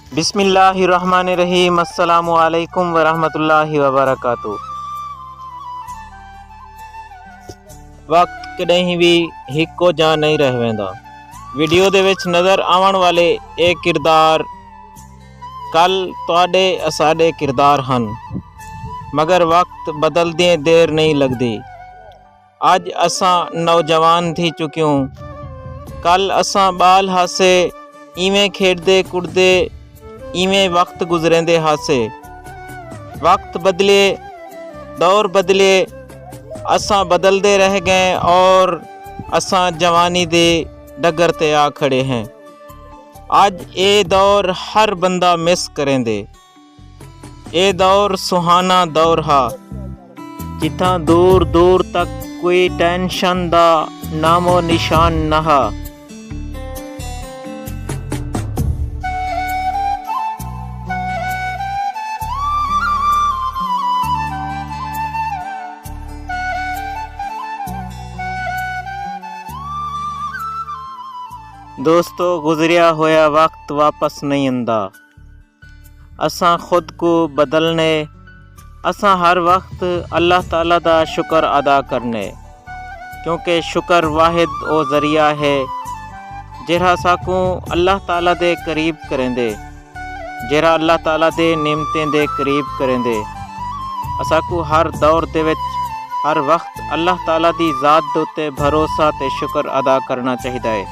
बिस्मिल्लाहिर्रहमानिर्रहीम। अस्सलामु अलैकुम वरहमतुल्लाहि वबरकातुहू। वक्त कदें भी हिक्को जा नहीं रह वेंदा। वीडियो दे विच नज़र आवन वाले ये किरदार कल तुहाडे असाडे किरदार हन, मगर वक्त बदलदे देर नहीं लगदी। अज असां नौजवान थी चुक्यूं, कल असां बाल हासे इवें खेडदे कुड़दे इवें वक्त गुजरेंदे हासे। वक्त बदले, दौर बदले, असां बदलते रह गए और असां जवानी दे डगर ते आ खड़े हैं। अज ये दौर हर बंदा मिस करेंदे। ये दौर सुहाना दौर हा, जिथा दूर दूर तक कोई टेंशन दा नामो निशान ना हा। दोस्तों, गुजरिया होया वक्त वापस नहीं आंदा। असां खुद को बदलने, असां हर वक्त अल्लाह ताला दा शुक्र अदा करने, क्योंकि शुक्र वाहिद ओ ज़रिया है जेड़ा साकू अल्लाह ताला दे करीब करेंदे, जेड़ा अल्लाह ताला दे निमतें दे करीब करेंदे। असाकू हर दौर दे विच हर वक्त अल्लाह ताला दी ज़ात दे उत्ते भरोसा ते शुक्र अदा करना चाहिदा है।